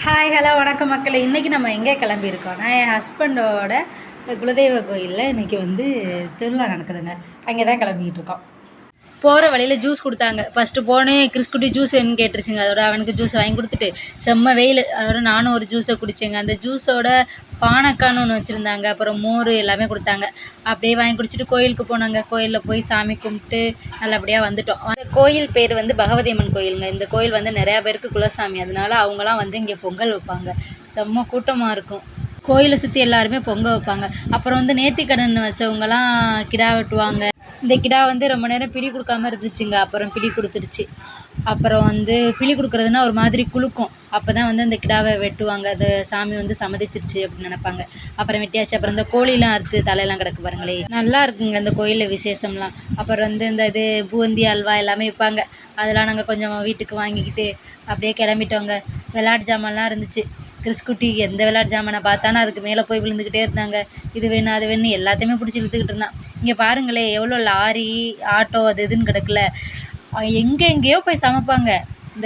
Hi hello வணக்கம் மக்களே. இன்றைக்கி நம்ம எங்கே கிளம்பியிருக்கோம்னா என் ஹஸ்பண்டோட குலதெய்வ கோயிலில் இன்றைக்கி திருவிழா நடக்குதுங்க. அங்கே தான் கிளம்பிக்கிட்டு இருக்கோம். போகிற வழியில் ஜூஸ் கொடுத்தாங்க. ஃபஸ்ட்டு போனேன் கிறிஸ்குட்டி ஜூஸ் வேணும்னு கேட்டுருச்சுங்க. அதோட அவனுக்கு ஜூஸ் வாங்கி கொடுத்துட்டு செம்ம வெயில். அதோட நானும் ஒரு ஜூஸை குடித்தேங்க. அந்த ஜூஸோட பானக்கான்னு ஒன்று வச்சுருந்தாங்க. அப்புறம் மோர் எல்லாமே கொடுத்தாங்க. அப்படியே வாங்கி குடிச்சிட்டு கோயிலுக்கு போனாங்க. கோயிலில் போய் சாமி கும்பிட்டு நல்லபடியாக வந்துட்டோம். அந்த கோயில் பேர் பகவதி அம்மன் கோயிலுங்க. இந்த கோயில் நிறையா பேருக்கு குலசாமி. அதனால அவங்களாம் இங்கே பொங்கல் வைப்பாங்க. செம்ம கூட்டமாக இருக்கும். கோயிலை சுற்றி எல்லாருமே பொங்க வைப்பாங்க. அப்புறம் நேர்த்திக்கடன் வச்சவங்கலாம் கிடா வெட்டுவாங்க. இந்த கிடா ரொம்ப நேரம் பிடி கொடுக்காம இருந்துச்சுங்க. அப்புறம் பிடி கொடுத்துருச்சு. அப்புறம் பிடி கொடுக்குறதுனா ஒரு மாதிரி குலுக்கும். அப்போ தான் அந்த கிடாவை வெட்டுவாங்க. அது சாமி சம்மதிச்சிருச்சு அப்படின்னு நினைப்பாங்க. அப்புறம் வெட்டியாச்சு. அப்புறம் இந்த கோழிலாம் அறுத்து தலையெல்லாம் கிடக்கு பாருங்களே, நல்லா இருக்குங்க இந்த கோயிலில் விசேஷம்லாம். அப்புறம் இந்த இது பூந்தி அல்வா எல்லாமே விற்பாங்க. அதெல்லாம் நாங்கள் கொஞ்சம் வீட்டுக்கு வாங்கிக்கிட்டு அப்படியே கிளம்பிட்டோங்க. விளையாட்டு ஜாமான்லாம் இருந்துச்சு. கிறிஸ்குட்டி எந்த விளையாட்டு ஜாமானை பார்த்தாலும் அதுக்கு மேலே போய் விழுந்துக்கிட்டே இருந்தாங்க. இது வேணும் அது வேணும் எல்லாத்தையுமே பிடிச்சி இழுத்துக்கிட்டு இருந்தான். இங்கே பாருங்களேன் எவ்வளோ லாரி ஆட்டோ அது இதுன்னு கிடக்குல. எங்கெங்கேயோ போய் சமைப்பாங்க.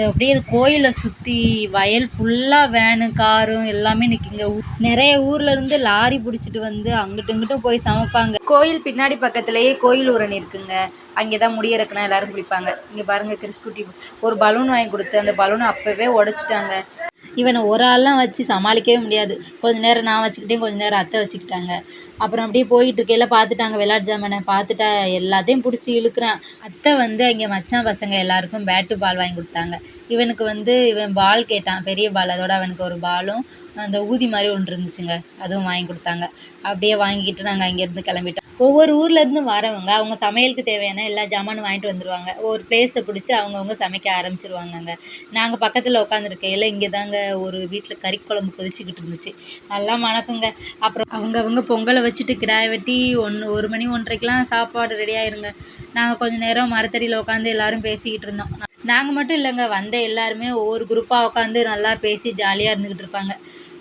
அப்படியே கோயிலை சுற்றி வயல் ஃபுல்லாக வேனு காரும் எல்லாமே நிற்குங்க. நிறைய ஊர்லேருந்து லாரி பிடிச்சிட்டு அங்கிட்டும் இங்கிட்டும் போய் சமைப்பாங்க. கோயில் பின்னாடி பக்கத்துலேயே கோயில் ஊரணி இருக்குங்க. அங்கே தான் முடியறக்குன்னா எல்லோரும் குளிப்பாங்க. இங்கே பாருங்கள் கிறிஸ்குட்டி ஒரு பலூன் வாங்கி கொடுத்து அந்த பலூனை அப்போவே உடச்சிட்டாங்க. இவனை ஒரு ஆள்லாம் வச்சு சமாளிக்கவே முடியாது. கொஞ்சம் நேரம் நான் வச்சுக்கிட்டேன், கொஞ்சம் நேரம் அத்தை வச்சுக்கிட்டாங்க. அப்புறம் அப்படியே போயிட்டு இருக்கையில் பார்த்துட்டாங்க விளையாட்டு ஜாமானை. பார்த்துட்டா எல்லாத்தையும் பிடிச்சி இழுக்கிறான். அத்தை அங்கே மச்சான் பசங்க எல்லாருக்கும் பேட்டு பால் வாங்கி கொடுத்தாங்க. இவனுக்கு இவன் பால் கேட்டான், பெரிய பால். அதோட அவனுக்கு ஒரு பாலும் அந்த ஊதி மாதிரி ஒன்று இருந்துச்சுங்க, அதுவும் வாங்கி கொடுத்தாங்க. அப்படியே வாங்கிக்கிட்டு நாங்கள் அங்கேருந்து கிளம்பிட்டோம். ஒவ்வொரு ஊர்லேருந்து வரவங்க அவங்க சமையலுக்கு தேவையான எல்லா ஜாமானும் வாங்கிட்டு வந்துடுவாங்க. ஒரு பிளேஸை பிடிச்சி அவங்கவுங்க சமைக்க ஆரம்பிச்சிருவாங்கங்க. நாங்கள் பக்கத்தில் உட்காந்துருக்கையில் இங்கே தாங்க ஒரு வீட்டில் கறி குழம்பு கொதிச்சிக்கிட்டு இருந்துச்சு. நல்லா மணக்குங்க. அப்புறம் அவங்க பொங்கலை வச்சுட்டு கிடாயை வெட்டி 1 மணி 1:30க்கெலாம் சாப்பாடு ரெடி ஆயிருங்க. நாங்கள் கொஞ்சம் நேரம் மரத்தடியில் உட்காந்து எல்லோரும் பேசிக்கிட்டு இருந்தோம். நாங்கள் மட்டும் இல்லைங்க, எல்லாருமே ஒவ்வொரு குரூப்பாக உட்காந்து நல்லா பேசி ஜாலியாக இருந்துக்கிட்டு இருப்பாங்க.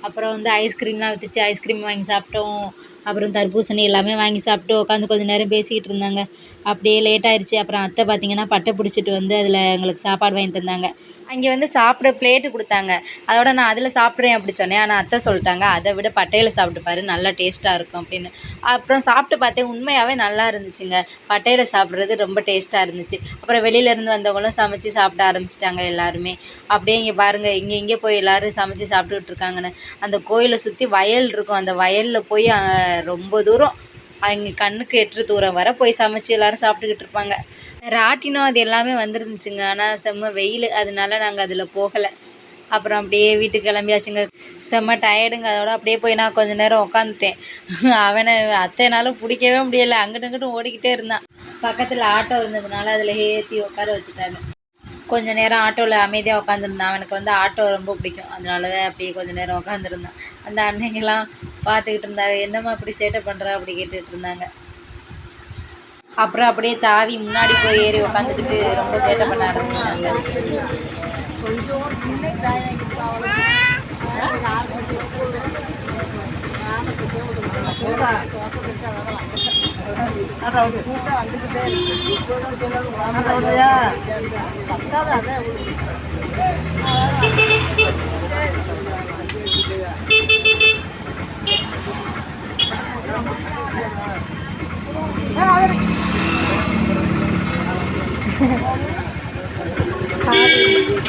அப்புறம் ஐஸ்கிரீம்லாம் விற்றுச்சு. ஐஸ்கிரீம் வாங்கி சாப்பிட்டோம். அப்புறம் தர்பூசணி எல்லாமே வாங்கி சாப்பிட்டு உட்காந்து கொஞ்சம் நேரம் பேசிக்கிட்டு இருந்தாங்க. அப்படியே லேட் ஆயிடுச்சு. அப்புறம் அத்தை பார்த்திங்கன்னா பட்டை பிடிச்சிட்டு அதில் எங்களுக்கு சாப்பாடு வாங்கி தந்தாங்க. அங்கே சாப்பிட பிளேட்டு கொடுத்தாங்க. அதோட நான் அதில் சாப்பிட்றேன் அப்படி சொன்னேன். ஆனால் அத்தை சொல்லிட்டாங்க அதை விட பட்டையில் சாப்பிட்டு பாரு, நல்லா டேஸ்ட்டாக இருக்கும் அப்படின்னு. அப்புறம் சாப்பிட்டு பார்த்தேன், உண்மையாகவே நல்லா இருந்துச்சுங்க. பட்டையில் சாப்பிட்றது ரொம்ப டேஸ்ட்டாக இருந்துச்சு. அப்புறம் வெளியிலேருந்து வந்தவங்களும் சமைச்சு சாப்பிட ஆரம்பிச்சிட்டாங்க எல்லாருமே. அப்படியே இங்கே பாருங்கள், இங்கே போய் எல்லோரும் சமைச்சு சாப்பிட்டுக்கிட்டு இருக்காங்கன்னு. அந்த கோயிலை சுற்றி வயல் இருக்கும். அந்த வயலில் போய் ரொம்ப தூரம் அங்கே கண்ணுக்கு எட்டுற தூரம் வர போய் சமைச்சு எல்லோரும் சாப்பிட்டுக்கிட்டு இருப்பாங்க. ராட்டினம் அது எல்லாமே வந்துருந்துச்சுங்க. ஆனால் செம்ம வெயில், அதனால நாங்கள் அதில் போகலை. அப்புறம் அப்படியே வீட்டுக்கு கிளம்பியாச்சுங்க. செம்ம டயர்டுங்க. அதோட அப்படியே போய் நான் கொஞ்சம் நேரம் உட்காந்துட்டேன். அவனை அத்தைனாலும் பிடிக்கவே முடியலை. அங்கிட்டும் இங்கிட்டும் ஓடிக்கிட்டே இருந்தான். பக்கத்தில் ஆட்டோ இருந்ததுனால அதில் ஏற்றி உட்கார வச்சுட்டாங்க. கொஞ்சம் நேரம் ஆட்டோவில் அமைதியாக உட்காந்துருந்தான். அவனுக்கு ஆட்டோ ரொம்ப பிடிக்கும். அதனால தான் அப்படியே கொஞ்சம் நேரம் உட்காந்துருந்தான். அந்த அன்னைங்கெல்லாம் பார்த்துக்கிட்டு இருந்தாங்க, என்னம்மா இப்படி சேட்டை பண்ணுறா அப்படி கேட்டுட்டு இருந்தாங்க. அப்புறம் அப்படியே தாவி முன்னாடி போய் ஏறி உட்காந்துக்கிட்டு ரொம்ப சேட்டை பண்ண ஆரம்பிச்சிட்டாங்க. வந்துக்கிட்டே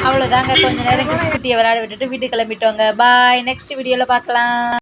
அவ்வளோதாங்க. கொஞ்சம் நேரம் கிறிஸ்குட்டியை விளையாட விட்டுட்டு வீட்டுக்கு கிளம்பிட்டோங்க. பாய். நெக்ஸ்ட் வீடியோவில் பார்க்கலாம்.